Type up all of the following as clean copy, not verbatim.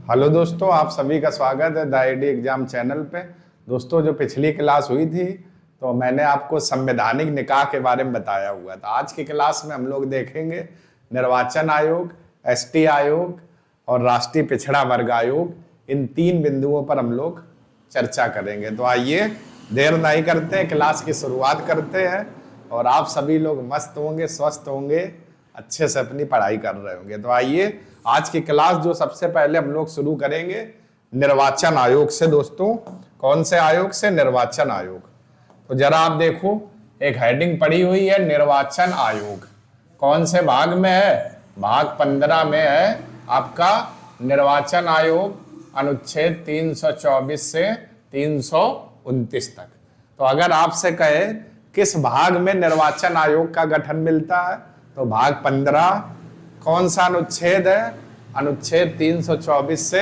Hello दोस्तों, आप सभी का स्वागत है द आईडी एग्जाम चैनल पे। दोस्तों, जो पिछली क्लास हुई थी तो मैंने आपको संवैधानिक निकाय के बारे में बताया हुआ था। आज की क्लास में हम लोग देखेंगे निर्वाचन आयोग, एसटी आयोग और राष्ट्रीय पिछड़ा वर्ग आयोग। इन तीन बिंदुओं पर हम लोग चर्चा करेंगे। तो आइए देर नहीं करते हैं, क्लास की शुरुआत करते हैं। और आप सभी लोग मस्त होंगे, स्वस्थ होंगे, अच्छे से अपनी पढ़ाई कर रहे होंगे। तो आइए आज की क्लास जो सबसे पहले हम लोग शुरू करेंगे निर्वाचन आयोग से। दोस्तों, कौन से आयोग से? निर्वाचन आयोग। तो जरा आप देखो, एक हेडिंग पड़ी हुई है निर्वाचन आयोग। कौन से भाग में है? भाग 15 में है आपका निर्वाचन आयोग, अनुच्छेद 324 से 329 तक। तो अगर आपसे कहे किस भाग में निर्वाचन आयोग का गठन मिलता है, तो भाग 15। कौन सा अनुच्छेद है? अनुच्छेद 324 से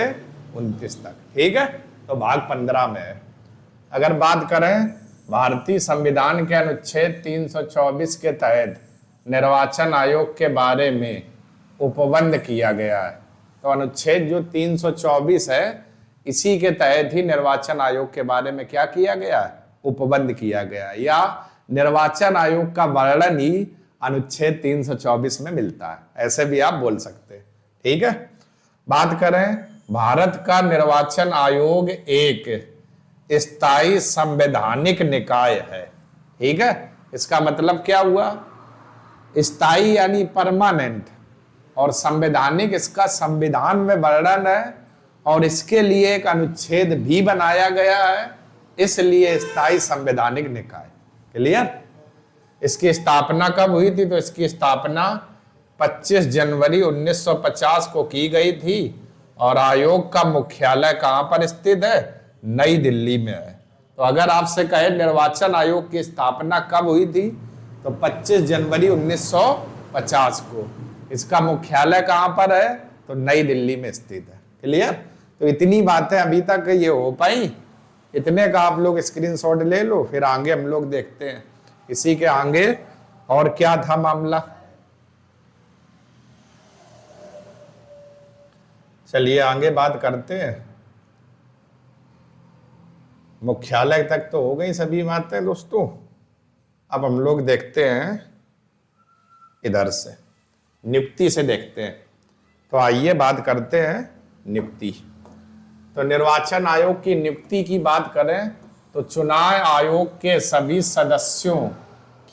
29 तक। ठीक है, तो भाग 15 में है। अगर बात करें भारतीय संविधान के अनुच्छेद 324 के तहत निर्वाचन आयोग के बारे में उपबंध किया गया है। तो अनुच्छेद जो 324 है, इसी के तहत ही निर्वाचन आयोग के बारे में क्या किया गया है? उपबंध किया गया है, या निर्वाचन आयोग का वर्णन ही अनुच्छेद 324 में मिलता है। ऐसे भी आप बोल सकते हैं। ठीक है, बात करें भारत का निर्वाचन आयोग एक स्थायी संवैधानिक निकाय है। ठीक है, इसका मतलब क्या हुआ? स्थायी यानी परमानेंट, और संवैधानिक इसका संविधान में वर्णन है, और इसके लिए एक अनुच्छेद भी बनाया गया है, इसलिए स्थायी संवैधानिक निकाय। क्लियर? इसकी स्थापना कब हुई थी? तो इसकी स्थापना 25 जनवरी 1950 को की गई थी, और आयोग का मुख्यालय कहां पर स्थित है? नई दिल्ली में है। तो अगर आपसे कहे निर्वाचन आयोग की स्थापना कब हुई थी, तो 25 जनवरी 1950 को। इसका मुख्यालय कहां पर है? तो नई दिल्ली में स्थित है। क्लियर? तो इतनी बातें अभी तक ये हो पाई, इतने का आप लोग स्क्रीनशॉट ले लो, फिर आगे हम लोग देखते हैं इसी के आगे और क्या था मामला। चलिए आगे बात करते हैं। मुख्यालय तक तो हो गई सभी बातें दोस्तों। अब हम लोग देखते हैं इधर से, नियुक्ति से देखते हैं। तो आइए बात करते हैं नियुक्ति। तो निर्वाचन आयोग की नियुक्ति की बात करें तो चुनाव आयोग के सभी सदस्यों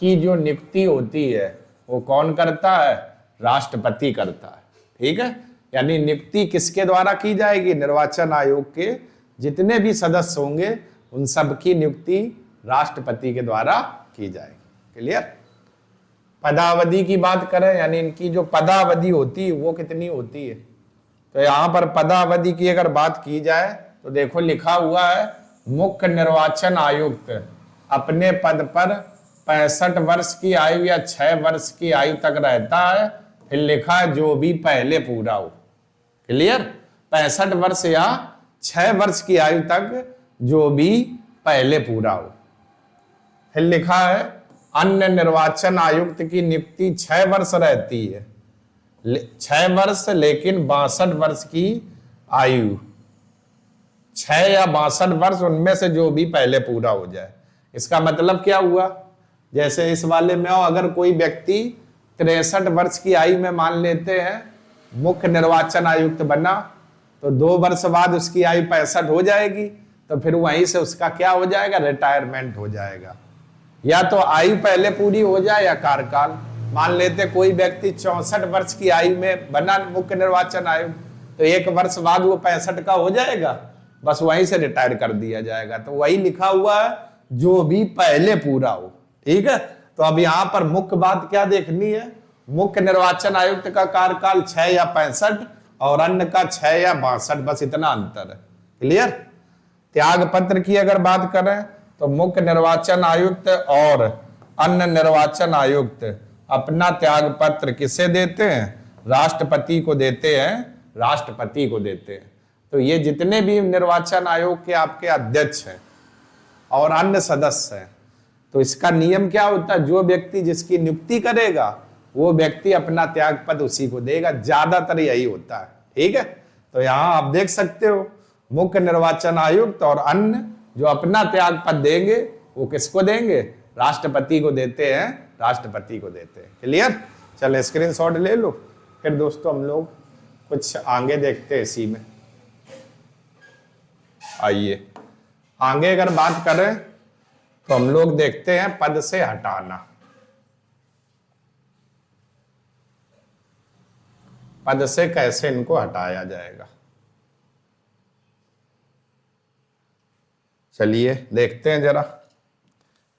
की जो नियुक्ति होती है वो कौन करता है? राष्ट्रपति करता है। ठीक है, यानी नियुक्ति किसके द्वारा की जाएगी? निर्वाचन आयोग के जितने भी सदस्य होंगे उन सब की नियुक्ति राष्ट्रपति के द्वारा की जाएगी। क्लियर? पदावधि की बात करें, यानी इनकी जो पदावधि होती है वो कितनी होती है? तो यहां पर पदावधि की अगर बात की जाए तो देखो लिखा हुआ है, मुख्य निर्वाचन आयुक्त अपने पद पर 65 वर्ष की आयु या 6 वर्ष की आयु तक रहता है। फिर लिखा है जो भी पहले पूरा हो। क्लियर? 65 वर्ष या 6 वर्ष की आयु तक जो भी पहले पूरा हो। फिर लिखा है अन्य निर्वाचन आयुक्त की नियुक्ति 6 वर्ष रहती है, 6 वर्ष, लेकिन 62 वर्ष की आयु, 6 या 62 वर्ष, उनमें से जो भी पहले पूरा हो जाए। इसका मतलब क्या हुआ? जैसे इस वाले में हो, अगर कोई व्यक्ति 63 वर्ष की आयु में मान लेते हैं मुख्य निर्वाचन आयुक्त बना, तो 2 वर्ष बाद उसकी आयु 65 हो जाएगी, तो फिर वहीं से उसका क्या हो जाएगा? रिटायरमेंट हो जाएगा। या तो आयु पहले पूरी हो जाए या कार्यकाल। मान लेते कोई व्यक्ति 64 वर्ष की आयु में बना मुख्य निर्वाचन आयुक्त, तो 1 वर्ष बाद वो 65 का हो जाएगा, बस वहीं से रिटायर कर दिया जाएगा। तो वही लिखा हुआ है जो भी पहले पूरा हो। ठीक है, तो अब यहां पर मुख्य बात क्या देखनी है? मुख्य निर्वाचन आयुक्त का कार्यकाल 6 या 65 और अन्य का 6 या 62, बस इतना अंतर है। क्लियर? त्याग पत्र की अगर बात करें तो मुख्य निर्वाचन आयुक्त और अन्य निर्वाचन आयुक्त अपना त्याग पत्र किसे देते हैं? राष्ट्रपति को देते हैं। राष्ट्रपति को देते हैं। तो ये जितने भी निर्वाचन आयोग के आपके अध्यक्ष हैं और अन्य सदस्य हैं, तो इसका नियम क्या होता है? जो व्यक्ति जिसकी नियुक्ति करेगा वो व्यक्ति अपना त्याग पत्र उसी को देगा। ज्यादातर यही होता है। ठीक है, तो यहाँ आप देख सकते हो मुख्य निर्वाचन आयुक्त और अन्य जो अपना त्याग पत्र देंगे वो किसको देंगे, राष्ट्रपति को देते हैं, राष्ट्रपति को देते हैं। क्लियर। चल स्क्रीनशॉट ले लो। फिर दोस्तों हम लोग कुछ आगे देखते हैं इसी में। आइए आगे अगर बात करें तो हम लोग देखते हैं पद से हटाना। पद से कैसे इनको हटाया जाएगा, चलिए देखते हैं जरा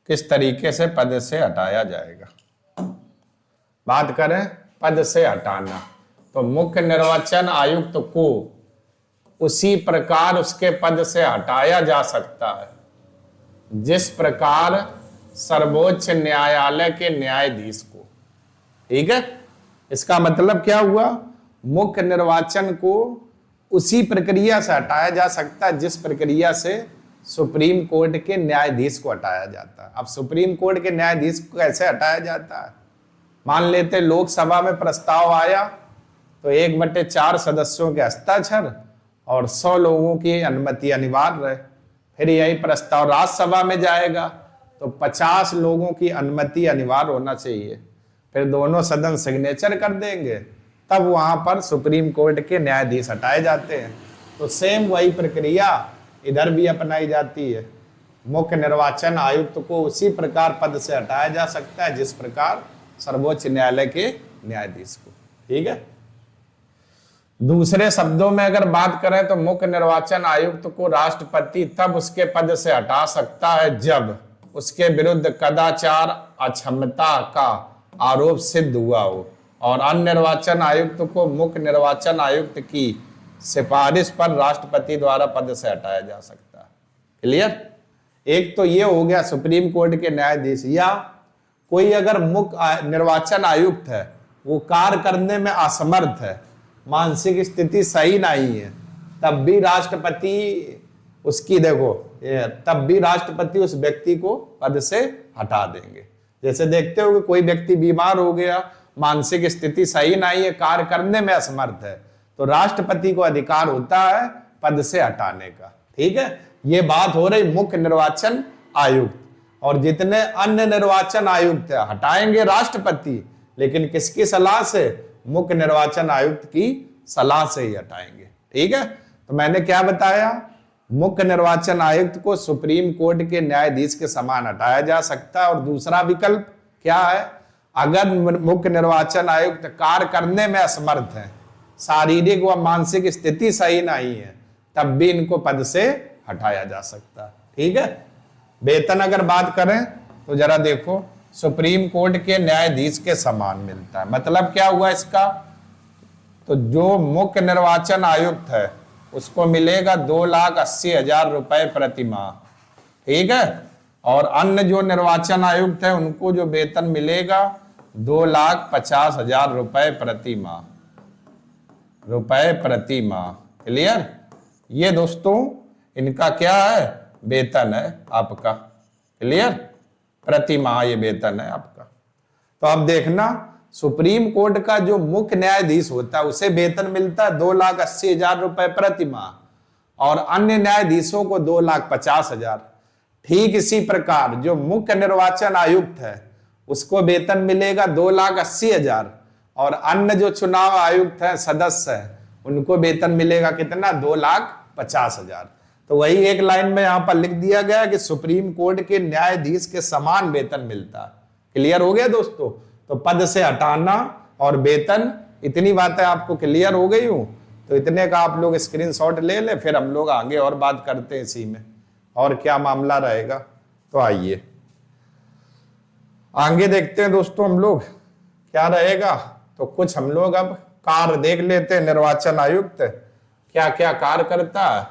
किस तरीके से पद से हटाया जाएगा। बात करें पद से हटाना तो मुख्य निर्वाचन आयुक्त को उसी प्रकार उसके पद से हटाया जा सकता है जिस प्रकार सर्वोच्च न्यायालय के न्यायाधीश को। ठीक है, इसका मतलब क्या हुआ, मुख्य निर्वाचन को उसी प्रक्रिया से हटाया जा सकता है जिस प्रक्रिया से सुप्रीम कोर्ट के न्यायाधीश को हटाया जाता है। अब सुप्रीम कोर्ट के न्यायाधीश को कैसे हटाया जाता है, मान लेते लोकसभा में प्रस्ताव आया तो 1/4 सदस्यों के हस्ताक्षर और 100 लोगों की अनुमति अनिवार्य है। फिर यही प्रस्ताव राज्यसभा में जाएगा तो 50 लोगों की अनुमति अनिवार्य होना चाहिए। फिर दोनों सदन सिग्नेचर कर देंगे, तब वहां पर सुप्रीम कोर्ट के न्यायाधीश हटाए जाते हैं। तो सेम वही प्रक्रिया इधर भी अपनाई जाती है। मुख्य निर्वाचन आयुक्त को उसी प्रकार पद से हटाया जा सकता है जिस प्रकार सर्वोच्च न्यायालय के न्यायाधीश को। ठीक है, दूसरे शब्दों में अगर बात करें तो मुख्य निर्वाचन आयुक्त को राष्ट्रपति तब उसके पद से हटा सकता है जब उसके विरुद्ध कदाचार अक्षमता का आरोप सिद्ध हुआ हो और अन्य निर्वाचन आयुक्त को मुख्य निर्वाचन आयुक्त की सिफारिश पर राष्ट्रपति द्वारा पद से हटाया जा सकता है। क्लियर। एक तो ये हो गया सुप्रीम कोर्ट के न्यायाधीश, या कोई अगर मुख्य निर्वाचन आयुक्त है वो कार्य करने में असमर्थ है, मानसिक स्थिति सही नहीं है, तब भी राष्ट्रपति उसकी तब भी राष्ट्रपति उस व्यक्ति को पद से हटा देंगे। जैसे देखते हो कि कोई व्यक्ति बीमार हो गया, मानसिक स्थिति सही नहीं है, कार्य करने में असमर्थ है, तो राष्ट्रपति को अधिकार होता है पद से हटाने का। ठीक है, ये बात हो रही मुख्य निर्वाचन आयुक्त। और जितने अन्य निर्वाचन आयुक्त है हटाएंगे राष्ट्रपति, लेकिन किसकी सलाह से, मुख्य निर्वाचन आयुक्त की सलाह से ही हटाएंगे। ठीक है, तो मैंने क्या बताया, मुख्य निर्वाचन आयुक्त को सुप्रीम कोर्ट के न्यायाधीश के समान हटाया जा सकता है। और दूसरा विकल्प क्या है, अगर मुख्य निर्वाचन आयुक्त कार्य करने में असमर्थ है, शारीरिक व मानसिक स्थिति सही नहीं है, तब भी इनको पद से हटाया जा सकता है। ठीक है, वेतन अगर बात करें तो जरा देखो, सुप्रीम कोर्ट के न्यायाधीश के समान मिलता है। मतलब क्या हुआ इसका, तो जो मुख्य निर्वाचन आयुक्त है उसको मिलेगा 2,80,000 रुपए प्रति माह। ठीक है, और अन्य जो निर्वाचन आयुक्त है उनको जो वेतन मिलेगा 2,50,000 रुपए प्रति माह, क्लियर। ये दोस्तों इनका क्या है, वेतन है आपका। क्लियर, प्रति माह ये वेतन है आपका। तो अब देखना, सुप्रीम कोर्ट का जो मुख्य न्यायाधीश होता है उसे वेतन मिलता है 2,80,000 रुपए प्रति माह और अन्य न्यायाधीशों को 2,50,000। ठीक इसी प्रकार जो मुख्य निर्वाचन आयुक्त है उसको वेतन मिलेगा 2,80,000 और अन्य जो चुनाव आयुक्त है, सदस्य है, उनको वेतन मिलेगा कितना, 2,50,000। तो वही एक लाइन में यहां पर लिख दिया गया कि सुप्रीम कोर्ट के न्यायाधीश के समान वेतन मिलता है। क्लियर हो गया दोस्तों। तो पद से हटाना और वेतन, इतनी बातें आपको क्लियर हो गई हूं, तो इतने का आप लोग स्क्रीनशॉट ले ले, फिर हम लोग आगे और बात करते हैं इसी में और क्या मामला रहेगा। तो आइए आगे देखते हैं दोस्तों हम लोग क्या रहेगा। तो कुछ हम लोग अब कार्य देख लेते हैं, निर्वाचन आयुक्त क्या क्या कार्य करता है।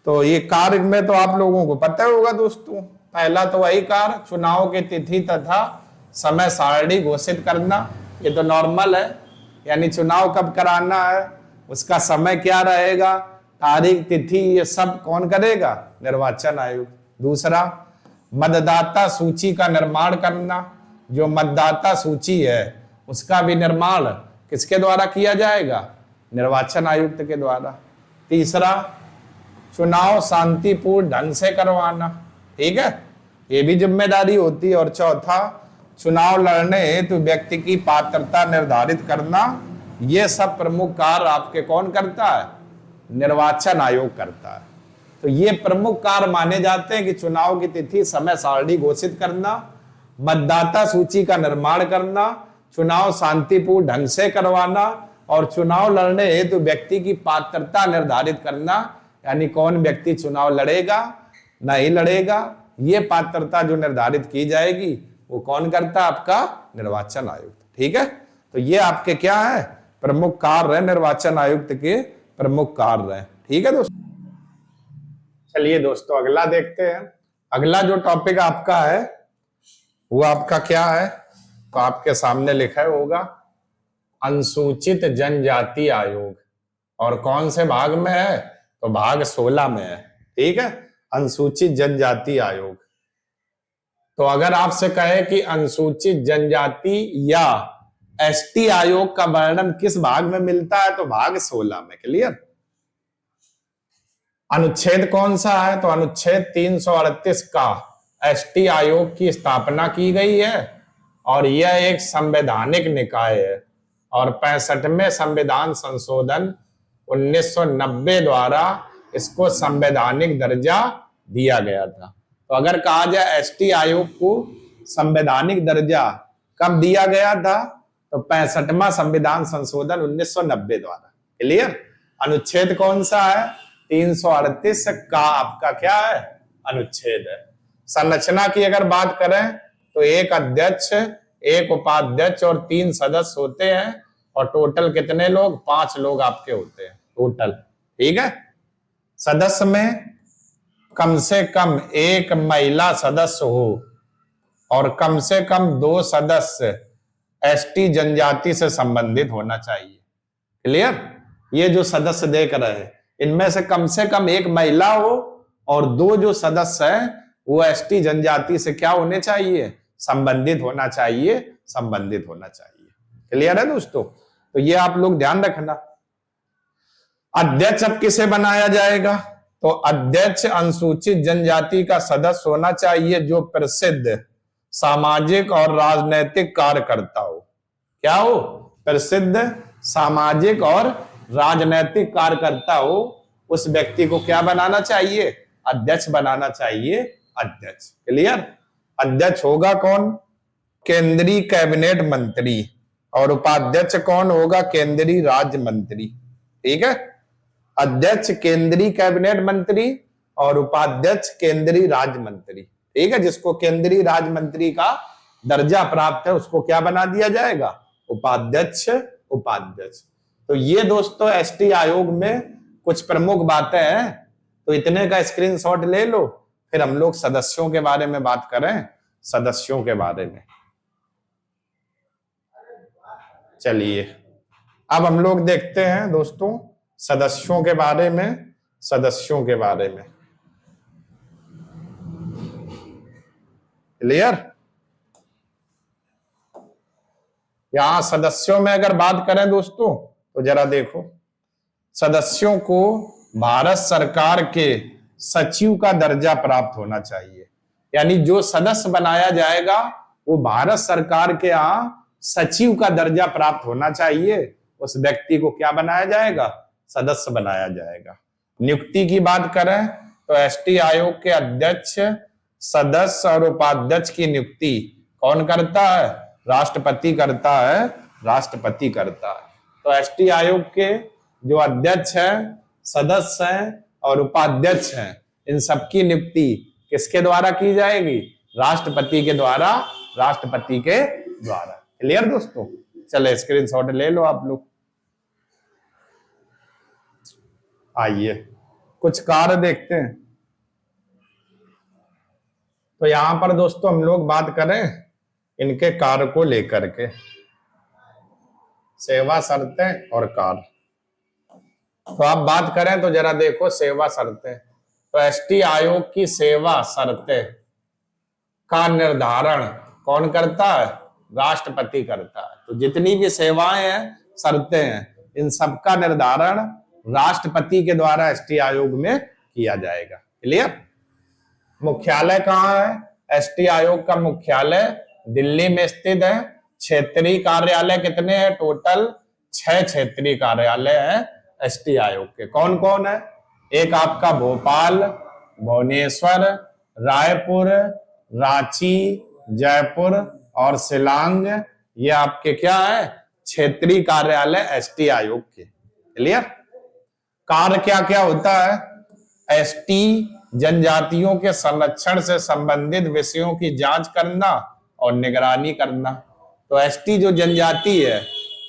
तो ये कार्य में तो आप लोगों को पता होगा दोस्तों, पहला तो वही कार्य चुनाव की तिथि तथा समय सारणी घोषित करना, ये तो नॉर्मल है, यानी चुनाव कब कराना है, उसका समय क्या रहेगा, तारीख तिथि, ये सब कौन करेगा, निर्वाचन आयोग। दूसरा, मतदाता सूची का निर्माण करना, जो मतदाता सूची है उसका भी निर्माण किसके द्वारा किया जाएगा, निर्वाचन आयुक्त के द्वारा। तीसरा, चुनाव शांतिपूर्ण ढंग से करवाना, ठीक है, ये भी जिम्मेदारी होती है। और चौथा, चुनाव लड़ने हेतु व्यक्ति की पात्रता निर्धारित करना, ये सब प्रमुख कार्य आपके कौन करता है? निर्वाचन आयोग करता है। तो ये प्रमुख कार्य माने जाते हैं कि चुनाव की तिथि, समय सारणी घोषित करना, मतदाता सूची का निर्माण करना, चुनाव शांतिपूर्ण ढंग से करवाना और चुनाव लड़ने हेतु व्यक्ति की पात्रता निर्धारित करना, यानी कौन व्यक्ति चुनाव लड़ेगा नहीं लड़ेगा, ये पात्रता जो निर्धारित की जाएगी वो कौन करता है? आपका निर्वाचन आयुक्त। ठीक है, तो ये आपके क्या है? प्रमुख कार्य है, निर्वाचन आयुक्त के प्रमुख कार्य है। ठीक है दोस्तों, चलिए दोस्तों अगला देखते हैं। अगला जो टॉपिक आपका है वो आपका क्या है? तो आपके सामने लिखा होगा अनुसूचित जनजाति आयोग। और कौन से भाग में है? तो भाग 16 में है। ठीक है, अनुसूचित जनजाति आयोग। तो अगर आपसे कहे कि अनुसूचित जनजाति या एसटी आयोग का वर्णन किस भाग में मिलता है? तो भाग 16 में। क्लियर? अनुच्छेद कौन सा है? तो अनुच्छेद 338 का एसटी आयोग की स्थापना की गई है और यह एक संवैधानिक निकाय है और 65वें संविधान संशोधन 1990 द्वारा इसको संवैधानिक दर्जा दिया गया था। तो अगर कहा जाए एसटी आयोग को संवैधानिक दर्जा कब दिया गया था? तो 65वां संविधान संशोधन 1990 द्वारा। क्लियर? अनुच्छेद कौन सा है? 338 का आपका क्या है? अनुच्छेद है। संरचना की अगर बात करें तो एक अध्यक्ष, एक उपाध्यक्ष और 3 सदस्य होते हैं और टोटल कितने लोग? 5 लोग आपके होते हैं टोटल। ठीक है, सदस्य में कम से कम एक महिला सदस्य हो और कम से कम 2 सदस्य एसटी जनजाति से संबंधित होना चाहिए। क्लियर? ये जो सदस्य देख रहे हैं इनमें से कम एक महिला हो और 2 जो सदस्य हैं वो एसटी जनजाति से क्या होने चाहिए? संबंधित होना चाहिए, संबंधित होना चाहिए। क्लियर है दोस्तों? तो ये आप लोग ध्यान रखना। अध्यक्ष अब किसे बनाया जाएगा? तो अध्यक्ष अनुसूचित जनजाति का सदस्य होना चाहिए जो प्रसिद्ध सामाजिक और राजनैतिक कार्यकर्ता हो। क्या हो? प्रसिद्ध सामाजिक और राजनैतिक कार्यकर्ता हो। उस व्यक्ति को क्या बनाना चाहिए? अध्यक्ष बनाना चाहिए, अध्यक्ष। क्लियर? अध्यक्ष होगा कौन? केंद्रीय कैबिनेट मंत्री। और उपाध्यक्ष कौन होगा? केंद्रीय राज्य मंत्री। ठीक है, अध्यक्ष केंद्रीय कैबिनेट मंत्री और उपाध्यक्ष केंद्रीय राज्य मंत्री। ठीक है, जिसको केंद्रीय राज्य मंत्री का दर्जा प्राप्त है उसको क्या बना दिया जाएगा? उपाध्यक्ष, उपाध्यक्ष। तो ये दोस्तों एसटी आयोग में कुछ प्रमुख बातें हैं। तो इतने का स्क्रीनशॉट ले लो, फिर हम लोग सदस्यों के बारे में बात करें। सदस्यों के बारे में चलिए अब हम लोग देखते हैं दोस्तों सदस्यों के बारे में। सदस्यों के बारे में क्लियर? यहां सदस्यों में अगर बात करें दोस्तों तो जरा देखो, सदस्यों को भारत सरकार के सचिव का दर्जा प्राप्त होना चाहिए। यानी जो सदस्य बनाया जाएगा वो भारत सरकार के यहाँ सचिव का दर्जा प्राप्त होना चाहिए। उस व्यक्ति को क्या बनाया जाएगा? सदस्य बनाया जाएगा। नियुक्ति की बात करें तो एसटी आयोग के अध्यक्ष, सदस्य और उपाध्यक्ष की नियुक्ति कौन करता है? राष्ट्रपति करता है, राष्ट्रपति करता है। तो एसटी आयोग के जो अध्यक्ष हैं, सदस्य हैं और उपाध्यक्ष हैं, इन सबकी नियुक्ति किसके द्वारा की जाएगी? राष्ट्रपति के द्वारा, राष्ट्रपति के द्वारा। क्लियर दोस्तों? चले स्क्रीनशॉट ले लो आप लोग। आइए कुछ कार्य देखते हैं। तो यहां पर दोस्तों हम लोग बात करें इनके कार्य को लेकर के, सेवा शर्तें और कार्य। तो आप बात करें तो जरा देखो सेवा शर्तें। तो एसटी आयोग की सेवा शर्तें का निर्धारण कौन करता है? राष्ट्रपति करता है। तो जितनी भी सेवाएं हैं, शर्तें हैं, इन सबका निर्धारण राष्ट्रपति के द्वारा एसटी आयोग में किया जाएगा। क्लियर? मुख्यालय कहाँ है? एसटी आयोग का मुख्यालय दिल्ली में स्थित है। क्षेत्रीय कार्यालय कितने हैं? टोटल 6 क्षेत्रीय कार्यालय हैं एसटी आयोग के। कौन कौन है? एक आपका भोपाल, भुवनेश्वर, रायपुर, रांची, जयपुर और शिलांग, ये आपके क्या है? क्षेत्रीय कार्यालय एसटी आयोग के। क्लियर? कार्य क्या क्या होता है? एसटी जनजातियों के संरक्षण से संबंधित विषयों की जांच करना और निगरानी करना। तो एसटी जो जनजाति है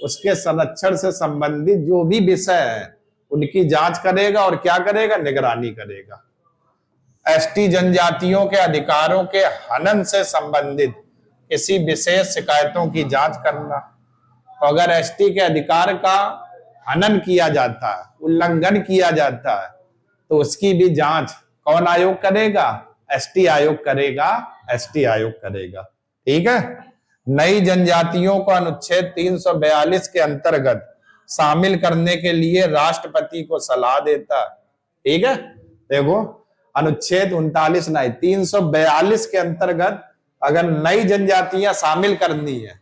उसके संरक्षण से संबंधित जो भी विषय है उनकी जांच करेगा और क्या करेगा? निगरानी करेगा। एसटी जनजातियों के अधिकारों के हनन से संबंधित किसी विशेष शिकायतों की जांच करना। तो अगर एसटी के अधिकार का हनन किया जाता है, उल्लंघन किया जाता है, तो उसकी भी जांच कौन आयोग करेगा? एसटी आयोग करेगा। एसटी आयोग करेगा। ठीक है? नई जनजातियों को अनुच्छेद 342 के अंतर्गत शामिल करने के लिए राष्ट्रपति को सलाह देता है। ठीक है? देखो, अनुच्छेद 39 नहीं, 342 के अंतर्गत अगर नई जनजातियां शामिल करनी है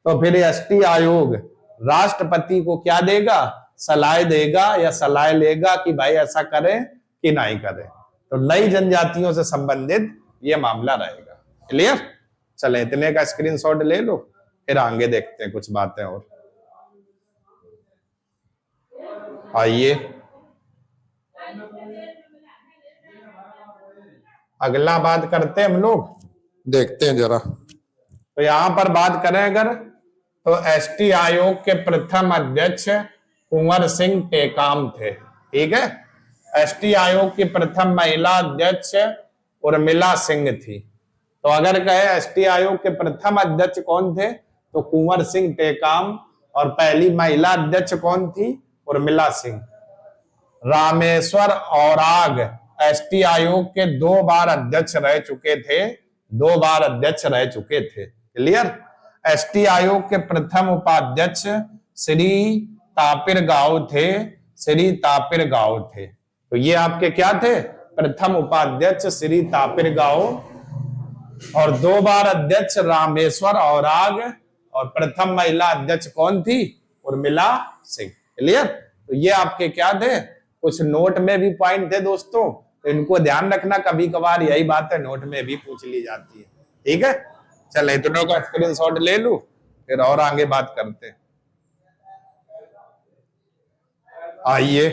तो फिर एसटी आयोग राष्ट्रपति को क्या देगा? सलाह देगा या सलाह लेगा कि भाई ऐसा करें कि नहीं करें। तो नई जनजातियों से संबंधित यह मामला रहेगा। क्लियर? चले, इतने का स्क्रीनशॉट ले लो, फिर आगे देखते हैं कुछ बातें और। आइए अगला बात करते हैं हम लोग, देखते हैं जरा। तो यहां पर बात करें अगर, तो एसटी आयोग के प्रथम अध्यक्ष कुंवर सिंह टेकाम थे। ठीक है? एसटी आयोग की प्रथम महिला अध्यक्ष उर्मिला सिंह थी। तो अगर कहे एसटी आयोग के प्रथम अध्यक्ष कौन थे, तो कुंवर सिंह टेकाम, और पहली महिला अध्यक्ष कौन थी? उर्मिला सिंह। रामेश्वर औराग एसटी आयोग के 2 बार अध्यक्ष रह चुके थे। 2 बार अध्यक्ष रह चुके थे। क्लियर? एसटी आयोग के प्रथम उपाध्यक्ष श्री तापिर गांव थे। श्री तापिर गांव थे। तो ये आपके क्या थे? प्रथम उपाध्यक्ष श्री तापिर गांव, और 2 बार अध्यक्ष रामेश्वर औराग, और प्रथम महिला अध्यक्ष कौन थी? उर्मिला सिंह। क्लियर? तो ये आपके क्या थे? कुछ नोट में भी पॉइंट थे दोस्तों, तो इनको ध्यान रखना, कभी कभार यही बात है नोट में भी पूछ ली जाती है। ठीक है? चल, इतनों का स्क्रीनशॉट ले लूं, फिर और आगे बात करते हैं। आइए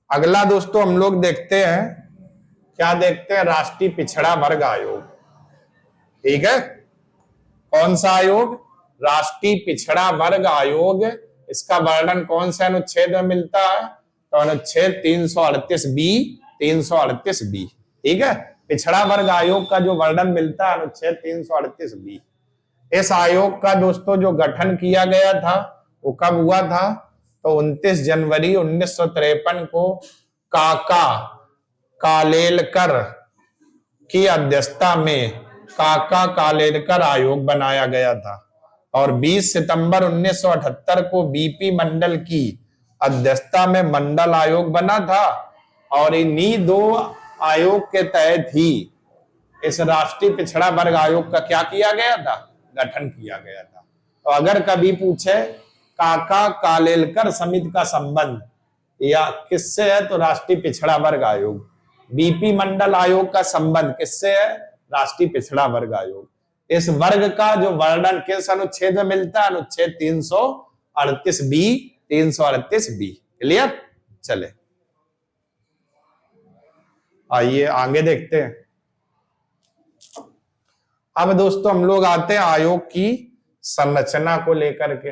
अगला दोस्तों हम लोग देखते हैं, क्या देखते हैं? राष्ट्रीय पिछड़ा वर्ग आयोग। ठीक है? कौन सा आयोग? राष्ट्रीय पिछड़ा वर्ग आयोग। इसका वर्णन कौन से अनुच्छेद में मिलता है? तो अनुच्छेद 338B। 338B। ठीक है? पिछड़ा वर्ग आयोग का जो वर्णन मिलता है अनुच्छेद 338B। इस आयोग का दोस्तों जो गठन किया गया था वो कब हुआ था? तो 29 जनवरी 1953 को काका कालेलकर की अध्यक्षता में काका कालेलकर आयोग बनाया गया था, और 20 सितंबर 1978 को बीपी मंडल की अध्यक्षता में मंडल आयोग बना था। और इन्हीं 2 आयोग के तहत ही इस राष्ट्रीय पिछड़ा वर्ग आयोग का क्या किया गया था? गठन किया गया था। तो अगर कभी पूछे काका कालेलकर समिति का संबंध या किससे है, तो राष्ट्रीय पिछड़ा वर्ग आयोग। बीपी मंडल आयोग का संबंध किससे है? राष्ट्रीय पिछड़ा वर्ग आयोग। इस वर्ग का जो वर्णन किस अनुच्छेद में मिलता है? अनुच्छेद 338B। 338B। क्लियर? चले आइए आगे देखते हैं। अब दोस्तों हम लोग आते हैं आयोग की संरचना को लेकर के।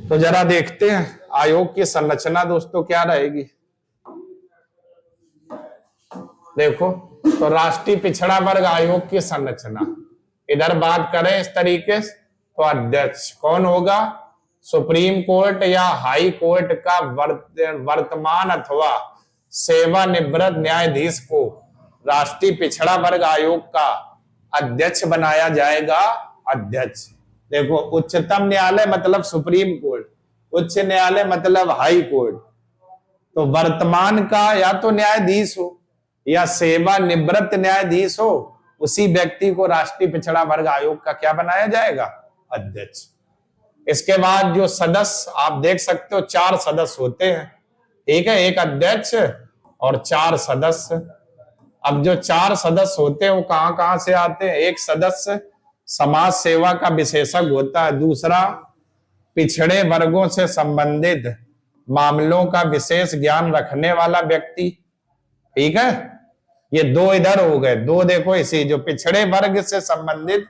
तो जरा देखते हैं आयोग की संरचना दोस्तों क्या रहेगी। देखो, तो राष्ट्रीय पिछड़ा वर्ग आयोग की संरचना, इधर बात करें इस तरीके से, तो अध्यक्ष कौन होगा? सुप्रीम कोर्ट या हाई कोर्ट का वर्तमान अथवा सेवानिवृत्त न्यायाधीश को राष्ट्रीय पिछड़ा वर्ग आयोग का अध्यक्ष बनाया जाएगा अध्यक्ष। देखो, उच्चतम न्यायालय मतलब सुप्रीम कोर्ट, उच्च न्यायालय मतलब हाई कोर्ट। तो वर्तमान का या तो न्यायाधीश हो या सेवानिवृत्त न्यायाधीश हो, उसी व्यक्ति को राष्ट्रीय पिछड़ा वर्ग आयोग का क्या बनाया जाएगा? अध्यक्ष। इसके बाद जो सदस्य आप देख सकते हो, 4 सदस्य होते हैं, ठीक है, एक अध्यक्ष और 4 सदस्य। अब जो 4 सदस्य होते हैं वो कहां कहां से आते हैं? एक सदस्य समाज सेवा का विशेषज्ञ होता है, दूसरा पिछड़े वर्गों से संबंधित मामलों का विशेष ज्ञान रखने वाला व्यक्ति, ठीक है। ये 2 इधर हो गए, 2 देखो इसी, जो पिछड़े वर्ग से संबंधित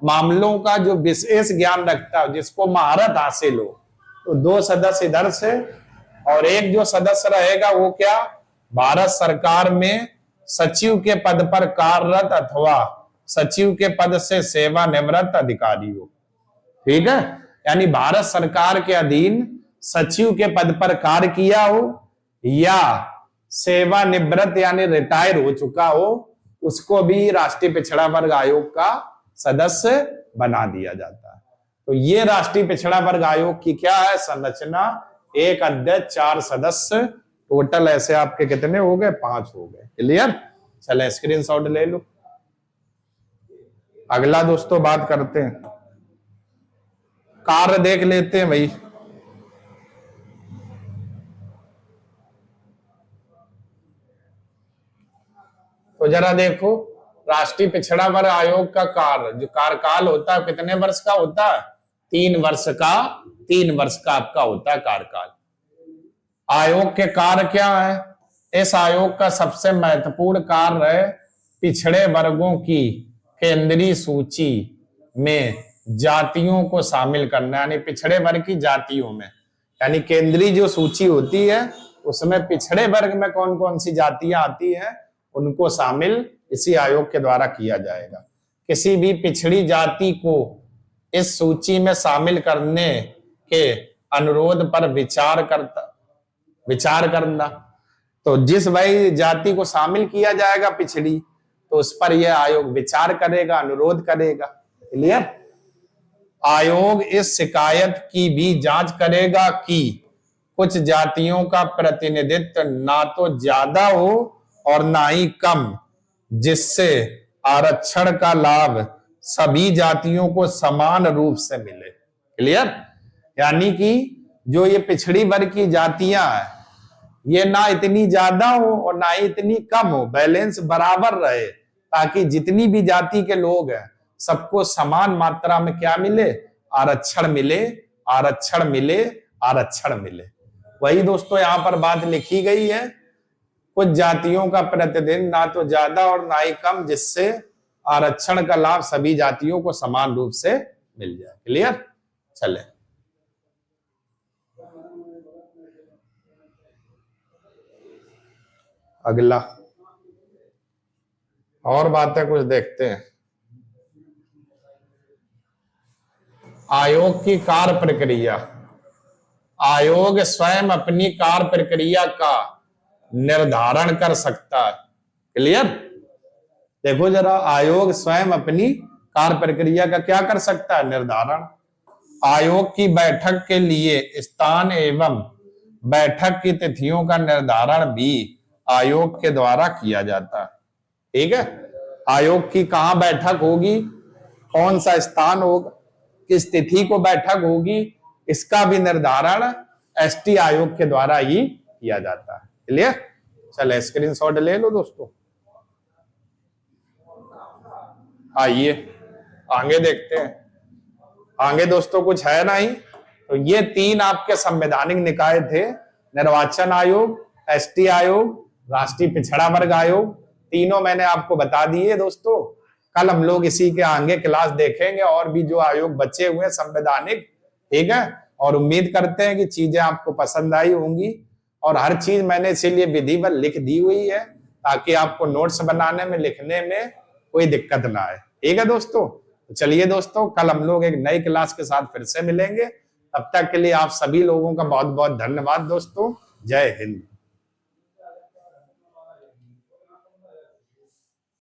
मामलों का जो विशेष ज्ञान रखता है, जिसको महारत हासिल हो, तो 2 सदस्य इधर से, और एक जो सदस्य रहेगा वो क्या? भारत सरकार में सचिव के पद पर कार्यरत अथवा सचिव के पद से सेवानिवृत्त अधिकारी हो, ठीक है। यानी भारत सरकार के अधीन सचिव के पद पर कार्य किया हो या सेवानिवृत्त यानी रिटायर हो चुका हो, उसको भी राष्ट्रीय पिछड़ा वर्ग आयोग का सदस्य बना दिया जाता है। तो ये राष्ट्रीय पिछड़ा वर्ग आयोग की क्या है संरचना? एक अध्यक्ष, 4 सदस्य, टोटल ऐसे आपके कितने हो गए? 5 हो गए। क्लियर? चले स्क्रीनशॉट ले लो। अगला दोस्तों बात करते हैं, कार्य देख लेते हैं भाई। तो जरा देखो, राष्ट्रीय पिछड़ा वर्ग आयोग का कार्य, जो कार्यकाल होता है, कितने वर्ष का होता है? 3 वर्ष का, 3 वर्ष का आपका होता है कार्यकाल। आयोग के कार्य क्या है? इस आयोग का सबसे महत्वपूर्ण कार्य है पिछड़े वर्गों की केंद्रीय सूची में जातियों को शामिल करना, यानी पिछड़े वर्ग की जातियों में, यानी केंद्रीय जो सूची होती है उसमें पिछड़े वर्ग में कौन कौन सी जातियां आती हैं, उनको शामिल इसी आयोग के द्वारा किया जाएगा। किसी भी पिछड़ी जाति को इस सूची में शामिल करने के अनुरोध पर विचार करना, तो जिस भाई जाति को शामिल किया जाएगा पिछड़ी, तो उस पर यह आयोग विचार करेगा, अनुरोध करेगा। क्लियर? आयोग इस शिकायत की भी जांच करेगा कि कुछ जातियों का प्रतिनिधित्व ना तो ज्यादा हो और ना ही कम, जिससे आरक्षण का लाभ सभी जातियों को समान रूप से मिले। क्लियर? यानी कि जो ये पिछड़ी वर्ग की जातियां हैं, ये ना इतनी ज्यादा हो और ना ही इतनी कम हो, बैलेंस बराबर रहे, ताकि जितनी भी जाति के लोग हैं सबको समान मात्रा में क्या मिले? आरक्षण मिले, आरक्षण मिले, आरक्षण मिले। वही दोस्तों यहाँ पर बात लिखी गई है, कुछ जातियों का प्रतिदिन ना तो ज्यादा और ना ही कम, जिससे आरक्षण का लाभ सभी जातियों को समान रूप से मिल जाए। क्लियर? चले अगला और बातें कुछ देखते हैं। आयोग की कार्य प्रक्रिया। आयोग स्वयं अपनी कार्य प्रक्रिया का निर्धारण कर सकता है। क्लियर? देखो जरा, आयोग स्वयं अपनी कार्य प्रक्रिया का क्या कर सकता है? निर्धारण। आयोग की बैठक के लिए स्थान एवं बैठक की तिथियों का निर्धारण भी आयोग के द्वारा किया जाता है। ठीक है? आयोग की कहां बैठक होगी, कौन सा स्थान होगा, किस तिथि को बैठक होगी, इसका भी निर्धारण एसटी आयोग के द्वारा ही किया जाता है। क्लियर? चले स्क्रीनशॉट ले लो दोस्तों। आइए आगे देखते हैं। आगे दोस्तों कुछ है नहीं। तो ये 3 आपके संवैधानिक निकाय थे, निर्वाचन आयोग, एसटी आयोग, राष्ट्रीय पिछड़ा वर्ग आयोग। तीनों मैंने आपको बता दिए दोस्तों। कल हम लोग इसी के आगे क्लास देखेंगे और भी जो आयोग बचे हुए संवैधानिक। ठीक है? और उम्मीद करते हैं कि चीजें आपको पसंद आई होंगी, और हर चीज मैंने इसीलिए विधिवत लिख दी हुई है ताकि आपको नोट्स बनाने में, लिखने में कोई दिक्कत ना आए। ठीक है दोस्तों? तो चलिए दोस्तों, कल हम लोग एक नई क्लास के साथ फिर से मिलेंगे। तब तक के लिए आप सभी लोगों का बहुत बहुत धन्यवाद दोस्तों। जय हिंद।